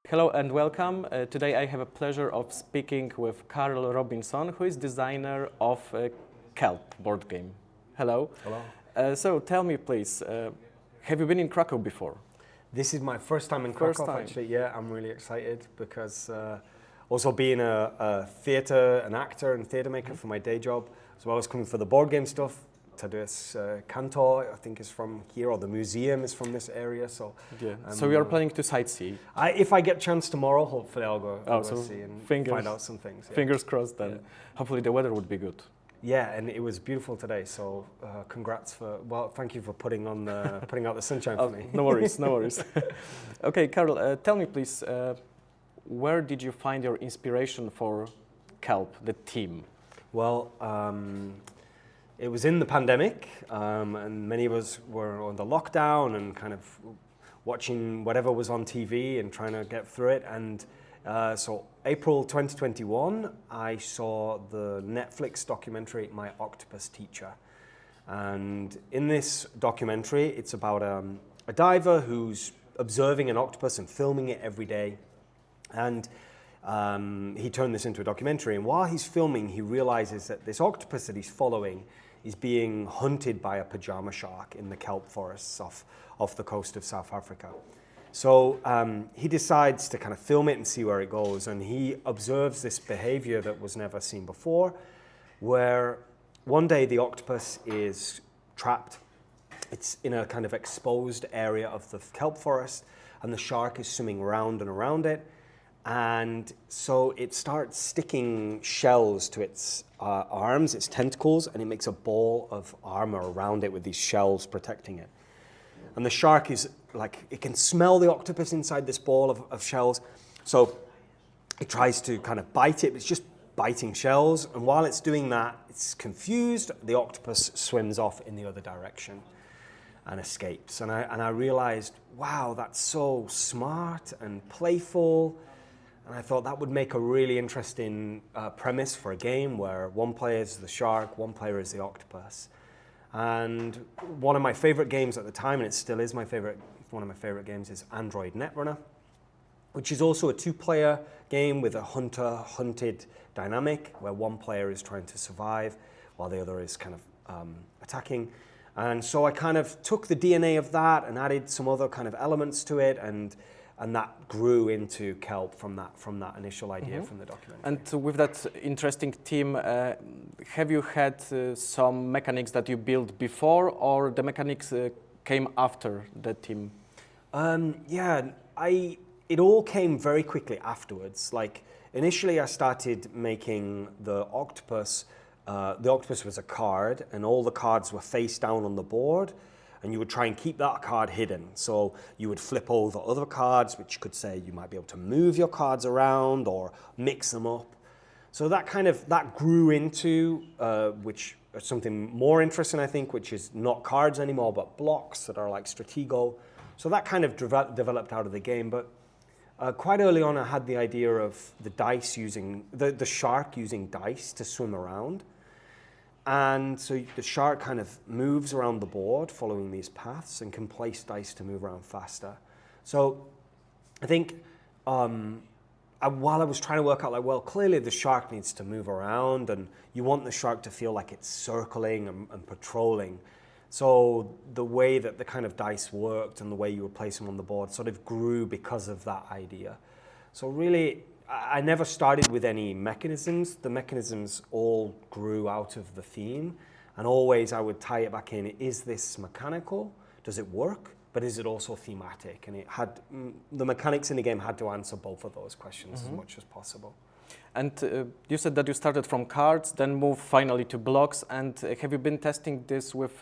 Hello and welcome. Today I have a pleasure of speaking with Carl Robinson, who is designer of KELP board game. Hello. Hello. So tell me please, have you been in Krakow before? This is my first time in Krakow, actually. Yeah, I'm really excited because also being a theatre, an actor and theatre maker for my day job, as well as coming for the board game stuff. This cantor, I think, is from here, or the museum is from this area. So, yeah. So you are planning to sightsee? If I get a chance tomorrow, hopefully I'll go so see and find out some things. Yeah. Fingers crossed then. Yeah. Hopefully the weather would be good. Yeah, and it was beautiful today. So thank you for putting out the sunshine for me. No worries, no worries. Okay, Carl, tell me please, where did you find your inspiration for KELP, the team? Well. It was in the pandemic, and many of us were on the lockdown and kind of watching whatever was on TV and trying to get through it. And so April 2021, I saw the Netflix documentary, My Octopus Teacher. And in this documentary, it's about a diver who's observing an octopus and filming it every day. And he turned this into a documentary. And while he's filming, he realizes that this octopus that he's following is being hunted by a pajama shark in the kelp forests off the coast of South Africa. So he decides to kind of film it and see where it goes. And he observes this behavior that was never seen before, where one day the octopus is trapped. It's in a kind of exposed area of the kelp forest, and the shark is swimming around and around it. And so it starts sticking shells to its arms, its tentacles, and it makes a ball of armor around it with these shells protecting it. And the shark is like, it can smell the octopus inside this ball of shells. So it tries to kind of bite it, but it's just biting shells. And while it's doing that, it's confused. The octopus swims off in the other direction and escapes. And I realized, wow, that's so smart and playful. And I thought that would make a really interesting premise for a game where one player is the shark, one player is the octopus. And one of my favorite games at the time, and it still is one of my favorite games, is Android Netrunner, which is also a two-player game with a hunter-hunted dynamic, where one player is trying to survive while the other is kind of attacking. And so I kind of took the DNA of that and added some other kind of elements to it, and that grew into KELP from that initial idea from the documentary. And with that interesting team, have you had some mechanics that you built before, or the mechanics came after the team? It all came very quickly afterwards. Like initially I started making the octopus. The octopus was a card, and all the cards were face down on the board. And you would try and keep that card hidden. So you would flip over other cards, which could say you might be able to move your cards around or mix them up. So that grew into which is something more interesting, I think, which is not cards anymore, but blocks that are like Stratego. So that kind of developed out of the game. But quite early on, I had the idea of the dice using the shark using dice to swim around. And so the shark kind of moves around the board following these paths and can place dice to move around faster. So I think while I was trying to work out, like, well, clearly the shark needs to move around, and you want the shark to feel like it's circling and patrolling. So the way that the kind of dice worked and the way you would place them on the board sort of grew because of that idea. So really, I never started with any mechanisms. The mechanisms all grew out of the theme, and always I would tie it back in. Is this mechanical? Does it work? But is it also thematic? And the mechanics in the game had to answer both of those questions as much as possible. And you said that you started from cards, then moved finally to blocks. And have you been testing this with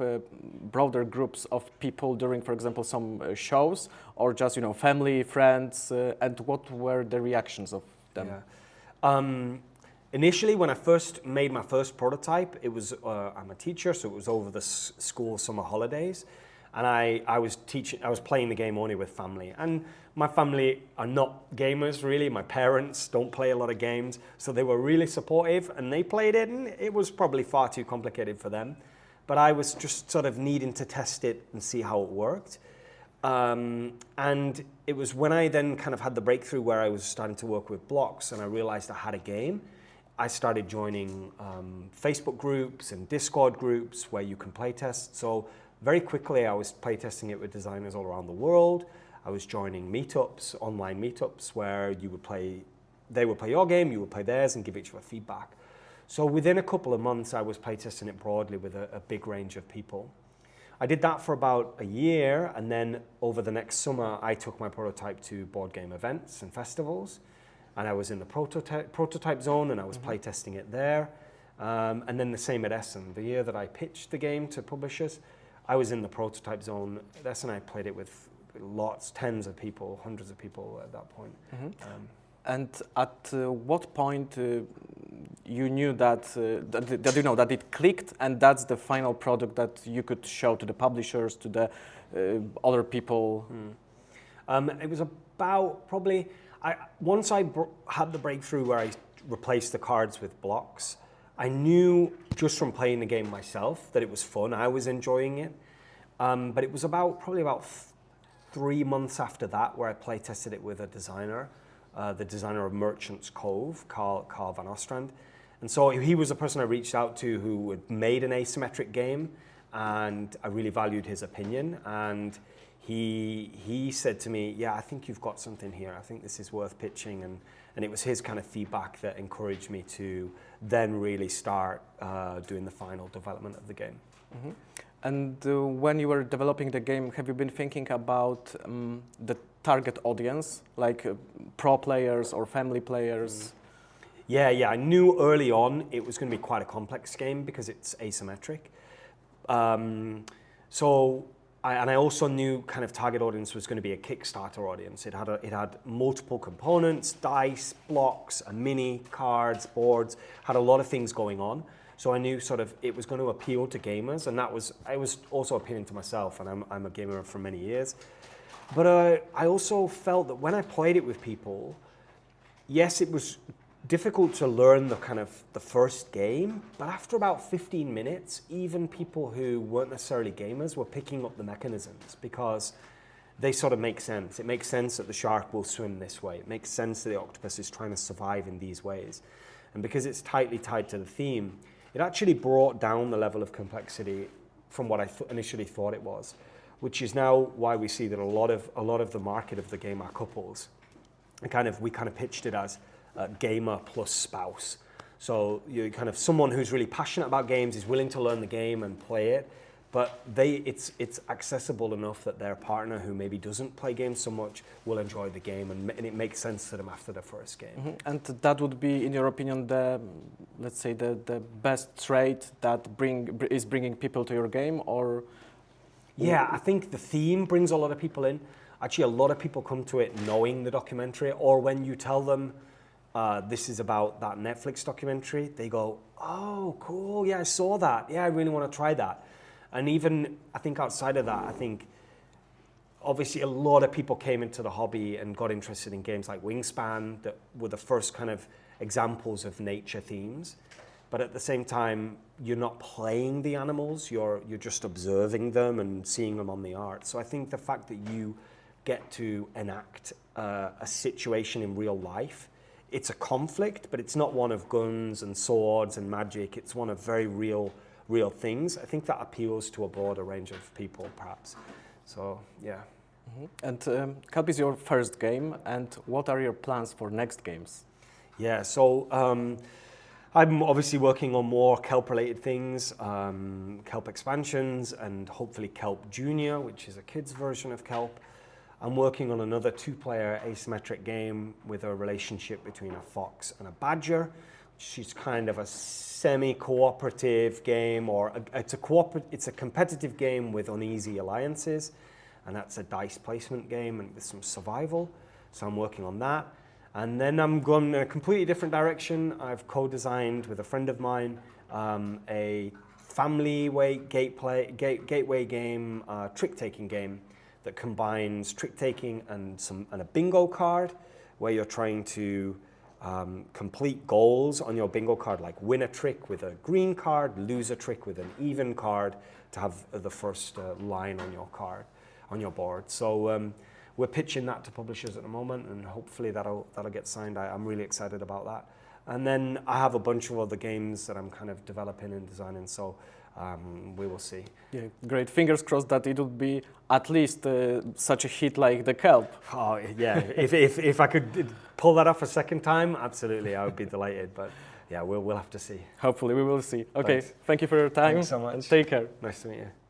broader groups of people during, for example, some shows, or just family, friends? And what were the reactions of them? Yeah. Initially, when I first made my first prototype, it was I'm a teacher, so it was over the school summer holidays. And I was playing the game only with family. And my family are not gamers, really. My parents don't play a lot of games. So they were really supportive, and they played it, and it was probably far too complicated for them. But I was just sort of needing to test it and see how it worked. And it was when I then kind of had the breakthrough where I was starting to work with blocks and I realized I had a game, I started joining Facebook groups and Discord groups where you can playtest. So very quickly I was playtesting it with designers all around the world. I was joining meetups, online meetups, where you would they would play your game, you would play theirs and give each other feedback. So within a couple of months, I was playtesting it broadly with a big range of people. I did that for about a year, and then over the next summer, I took my prototype to board game events and festivals, and I was in the prototype zone, and I was playtesting it there. And then the same at Essen. The year that I pitched the game to publishers, I was in the prototype zone at Essen. I played it with lots, tens of people, hundreds of people at that point. And at what point you knew that you know that it clicked, and that's the final product that you could show to the publishers, to the other people? It was about probably once I had the breakthrough where I replaced the cards with blocks. I knew just from playing the game myself that it was fun. I was enjoying it, but it was probably about 3 months after that where I play tested it with a designer. The designer of Merchant's Cove, Carl van Ostrand. And so he was a person I reached out to who had made an asymmetric game, and I really valued his opinion. And he said to me, yeah, I think you've got something here. I think this is worth pitching. And it was his kind of feedback that encouraged me to then really start doing the final development of the game. And when you were developing the game, have you been thinking about the target audience, like pro players or family players? Yeah, I knew early on it was going to be quite a complex game because it's asymmetric. I also knew kind of target audience was going to be a Kickstarter audience. It had multiple components, dice, blocks, a mini, cards, boards, had a lot of things going on. So I knew sort of it was going to appeal to gamers, and I was also appealing to myself, and I'm a gamer for many years. But I also felt that when I played it with people, yes, it was difficult to learn the first game, but after about 15 minutes, even people who weren't necessarily gamers were picking up the mechanisms because they sort of make sense. It makes sense that the shark will swim this way. It makes sense that the octopus is trying to survive in these ways. And because it's tightly tied to the theme, it actually brought down the level of complexity from what I initially thought it was, which is now why we see that a lot of the market of the game are couples. And we pitched it as gamer plus spouse. So you're kind of someone who's really passionate about games, is willing to learn the game and play it, but it's accessible enough that their partner, who maybe doesn't play games so much, will enjoy the game, and it makes sense to them after the first game. And that would be, in your opinion, let's say the best trait that is bringing people to your game, or? Yeah, I think the theme brings a lot of people in. Actually, a lot of people come to it knowing the documentary, or when you tell them this is about that Netflix documentary, they go, oh, cool, yeah, I saw that. Yeah, I really want to try that. And even, I think outside of that, I think obviously a lot of people came into the hobby and got interested in games like Wingspan that were the first kind of examples of nature themes. But at the same time, you're not playing the animals, you're just observing them and seeing them on the art. So I think the fact that you get to enact a situation in real life, it's a conflict, but it's not one of guns and swords and magic. It's one of very real things. I think that appeals to a broader range of people, perhaps. So, yeah. And KELP is your first game, and what are your plans for next games? Yeah, so I'm obviously working on more KELP-related things, KELP expansions, and hopefully KELP Junior, which is a kid's version of KELP. I'm working on another 2-player asymmetric game with a relationship between a fox and a badger. She's kind of a semi-cooperative game, or it's a competitive game with uneasy alliances, and that's a dice placement game and with some survival. So I'm working on that. And then I'm going in a completely different direction. I've co-designed with a friend of mine a family gateway game, trick-taking game that combines trick-taking and a bingo card, where you're trying to complete goals on your bingo card, like win a trick with a green card, lose a trick with an even card to have the first line on your card. on your board. So we're pitching that to publishers at the moment, and hopefully that'll get signed. I'm really excited about that. And then I have a bunch of other games that I'm kind of developing and designing, so we will see. Yeah, great. Fingers crossed that it would be at least such a hit like the KELP. Oh yeah, if I could pull that off a second time, absolutely, I would be delighted. But yeah, we'll have to see. Hopefully we will see. Okay, Thanks. thank you for your time. Thanks so much. And take care. Nice to meet you.